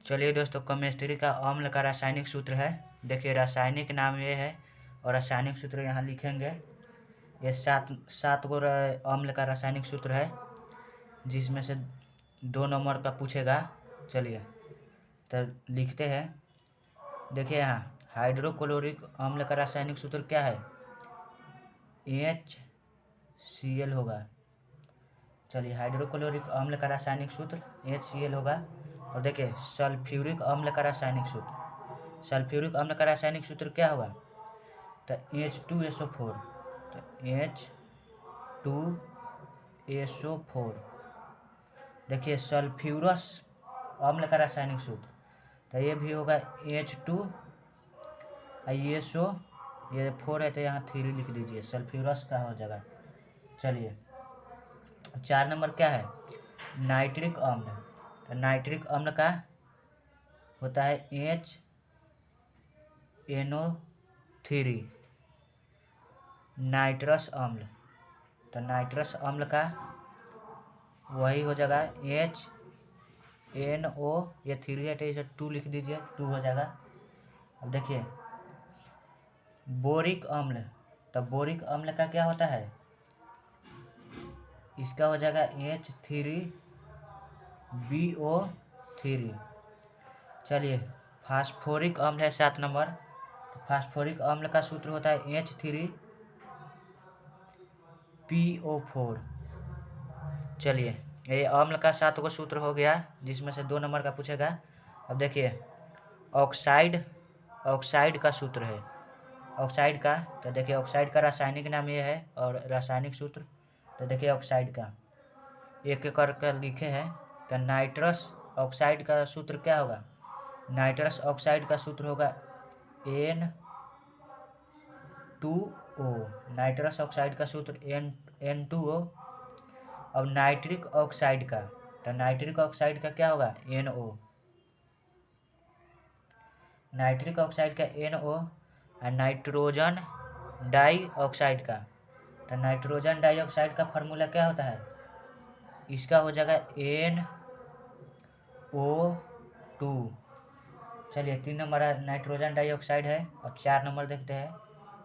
चलिए दोस्तों, केमिस्ट्री का अम्ल का रासायनिक सूत्र है। देखिए, रासायनिक नाम ये है और रासायनिक सूत्र यहाँ लिखेंगे। ये सात गो अम्ल का रासायनिक सूत्र है, जिसमें से 2 नंबर का पूछेगा। चलिए तो लिखते हैं। देखिए, यहाँ हाइड्रोक्लोरिक अम्ल का रासायनिक सूत्र क्या है? HCl होगा। चलिए, हाइड्रोक्लोरिक अम्ल का रासायनिक सूत्र HCl होगा। और देखिए, सल्फ्यूरिक अम्ल का रासायनिक सूत्र, सल्फ्यूरिक अम्ल का रासायनिक सूत्र क्या होगा? तो H2SO4। तो H2SO4। देखिए, सल्फ्यूरस अम्ल का रासायनिक सूत्र, तो ये भी होगा H2SO। ये 4 है तो यहाँ 3 लिख दीजिए, सल्फ्यूरस का हो जाएगा। चलिए, 4 नंबर क्या है? नाइट्रिक अम्ल। तो नाइट्रिक अम्ल का होता है HNO3। नाइट्रस अम्ल, तो नाइट्रस अम्ल का वही हो जाएगा HNO। ये 3 है तो इसे 2 लिख दीजिए, 2 हो जाएगा। अब देखिए, बोरिक अम्ल, तो बोरिक अम्ल का क्या होता है? इसका हो जाएगा H3BO3। चलिए, फास्फोरिक अम्ल है 7 नंबर। तो फास्फोरिक अम्ल का सूत्र होता है H3PO4। चलिए, ये अम्ल का 7 गो सूत्र हो गया, जिसमें से 2 नंबर का पूछेगा। अब देखिए, ऑक्साइड का सूत्र है। ऑक्साइड का, तो देखिए, ऑक्साइड का रासायनिक नाम ये है और रासायनिक सूत्र। तो देखिए, ऑक्साइड का एक एक करके लिखे हैं। तो नाइट्रस ऑक्साइड का सूत्र क्या होगा? नाइट्रस ऑक्साइड का सूत्र होगा N2O। नाइट्रस ऑक्साइड का सूत्र N2O। अब नाइट्रिक ऑक्साइड का, तो नाइट्रिक ऑक्साइड का क्या होगा? NO। नाइट्रिक ऑक्साइड का NO। और नाइट्रोजन डाइऑक्साइड का, तो नाइट्रोजन डाइऑक्साइड का फार्मूला क्या होता है? इसका हो जाएगा NO2। चलिए, 3 नंबर नाइट्रोजन डाइऑक्साइड है। और 4 नंबर देखते हैं।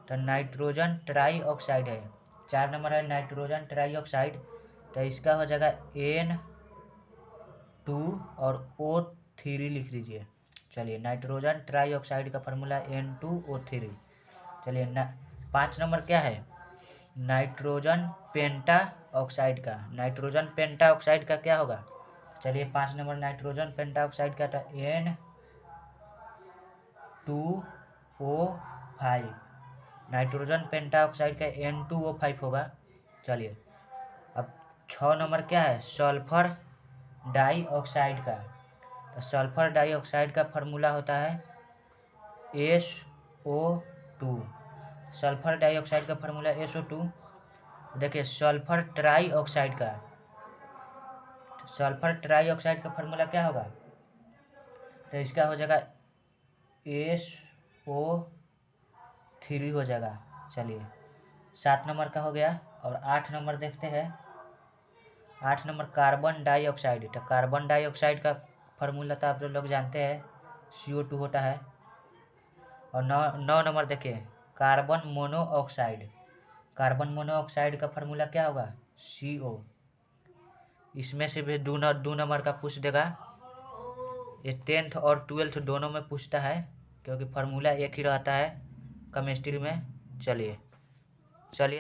तो नाइट्रोजन ट्राईऑक्साइड है। 4 नंबर है नाइट्रोजन ट्राईऑक्साइड, तो इसका हो जाएगा N2 और O3 लिख दीजिए। चलिए, नाइट्रोजन ट्राईऑक्साइड का फार्मूला N2O3। चलिए, 5 नंबर क्या है? नाइट्रोजन पेंटा ऑक्साइड का। नाइट्रोजन पेंटा ऑक्साइड का क्या होगा? चलिए, 5 नंबर नाइट्रोजन पेंटा ऑक्साइड का था N2O5। नाइट्रोजन पेंटा ऑक्साइड का N2O5 होगा। चलिए, अब 6 नंबर क्या है? सल्फर डाइऑक्साइड का। तो सल्फर डाइऑक्साइड का फार्मूला होता है SO2। सल्फर डाइऑक्साइड का फार्मूला SO2। देखिए, सल्फर ट्राईऑक्साइड का, सल्फर ट्राईऑक्साइड का फार्मूला क्या होगा? तो इसका हो जाएगा SO3 हो जाएगा। चलिए, 7 नंबर का हो गया। और 8 नंबर देखते हैं। 8 नंबर कार्बन डाइऑक्साइड। तो कार्बन डाइऑक्साइड का फार्मूला तो आप लोग जानते हैं, CO2 होता है। और 9 नंबर देखिए, कार्बन मोनोऑक्साइड। कार्बन मोनोऑक्साइड का फार्मूला क्या होगा? CO। इसमें से भी 2 नंबर का पूछ देगा। ये 10th और 12th दोनों में पूछता है, क्योंकि फार्मूला एक ही रहता है केमिस्ट्री में। चलिए।